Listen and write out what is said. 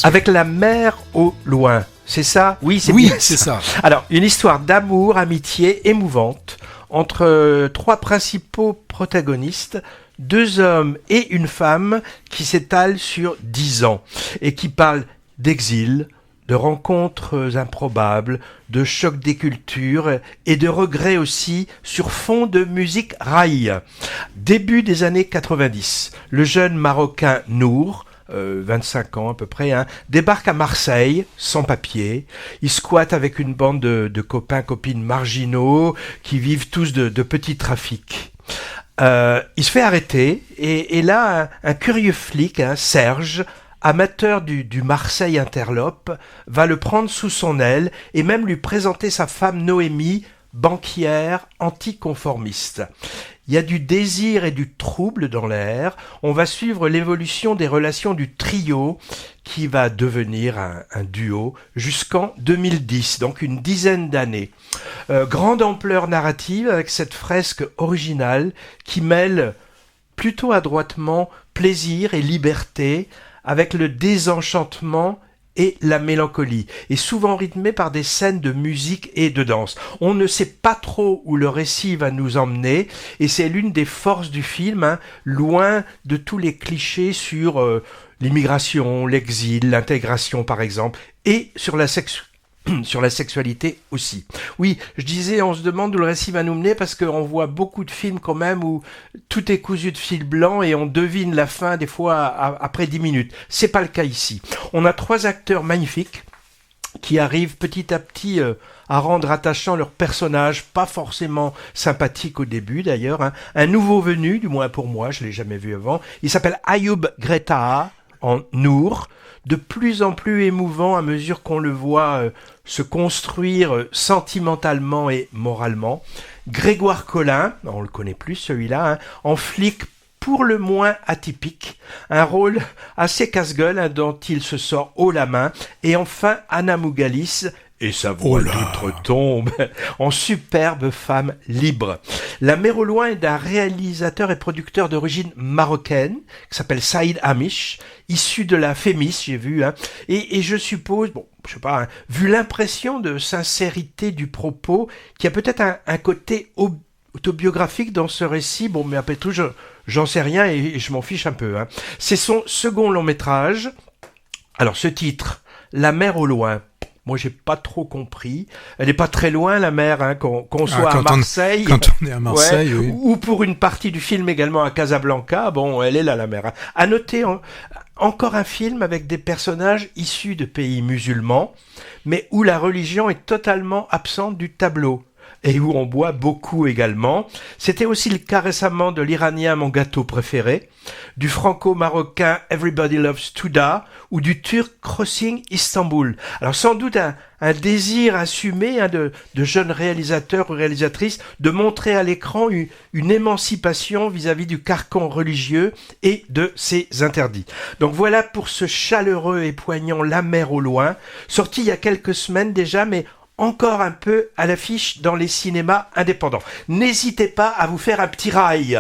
Avec la mer au loin, c'est ça? Oui, c'est ça. Alors, une histoire d'amour, amitié émouvante entre trois principaux protagonistes, deux hommes et une femme qui s'étalent sur 10 ans et qui parlent d'exil, de rencontres improbables, de chocs des cultures et de regrets aussi sur fond de musique raï. Début des années 90, le jeune Marocain Nour, 25 ans à peu près, débarque à Marseille sans papier. Il squatte avec une bande de copains-copines marginaux qui vivent tous de petits trafics. Il se fait arrêter et là, un curieux flic, Serge, amateur du Marseille interlope, va le prendre sous son aile et même lui présenter sa femme Noémie, banquière anticonformiste. Il y a du désir et du trouble dans l'air. On va suivre l'évolution des relations du trio qui va devenir un duo jusqu'en 2010, donc une dizaine d'années. Grande ampleur narrative avec cette fresque originale qui mêle plutôt adroitement plaisir et liberté avec le désenchantement et la mélancolie, et souvent rythmée par des scènes de musique et de danse. On ne sait pas trop où le récit va nous emmener, et c'est l'une des forces du film, loin de tous les clichés sur l'immigration, l'exil, l'intégration par exemple, et sur la sexualité aussi. Oui, je disais, on se demande où le récit va nous mener parce qu'on voit beaucoup de films quand même où tout est cousu de fil blanc et on devine la fin des fois après 10 minutes. C'est pas le cas ici. On a 3 acteurs magnifiques qui arrivent petit à petit à rendre attachant leurs personnages, pas forcément sympathiques au début d'ailleurs. Un nouveau venu, du moins pour moi, je l'ai jamais vu avant. Il s'appelle Ayoub Greta en Nour, de plus en plus émouvant à mesure qu'on le voit se construire sentimentalement et moralement. Grégoire Collin, on le connaît plus celui-là, en flic pour le moins atypique, un rôle assez casse-gueule dont il se sort haut la main. Et enfin Anna Mougalis, et sa voix d'outre-tombe, en superbe femme libre. La mer au loin est d'un réalisateur et producteur d'origine marocaine, qui s'appelle Saïd Hamish, issu de la Fémis, j'ai vu, et je suppose, je sais pas, vu l'impression de sincérité du propos, qu'il y a peut-être un côté autobiographique dans ce récit, mais après tout, j'en sais rien et je m'en fiche un peu. C'est son second long métrage. Alors, ce titre, La mer au loin, moi, j'ai pas trop compris. Elle est pas très loin, la mer, qu'on soit à Marseille. Quand on est à Marseille, oui. Ou pour une partie du film également à Casablanca. Bon, elle est là, la mer. À noter, encore un film avec des personnages issus de pays musulmans, mais où la religion est totalement absente du tableau. Et où on boit beaucoup également. C'était aussi le cas récemment de l'Iranien Mon gâteau préféré, du franco-marocain Everybody Loves Touda ou du turc Crossing Istanbul. Alors sans doute un désir assumé de jeunes réalisateurs ou réalisatrices de montrer à l'écran une émancipation vis-à-vis du carcan religieux et de ses interdits. Donc voilà pour ce chaleureux et poignant La mer au loin, sorti il y a quelques semaines déjà, mais encore un peu à l'affiche dans les cinémas indépendants. N'hésitez pas à vous faire un petit rail.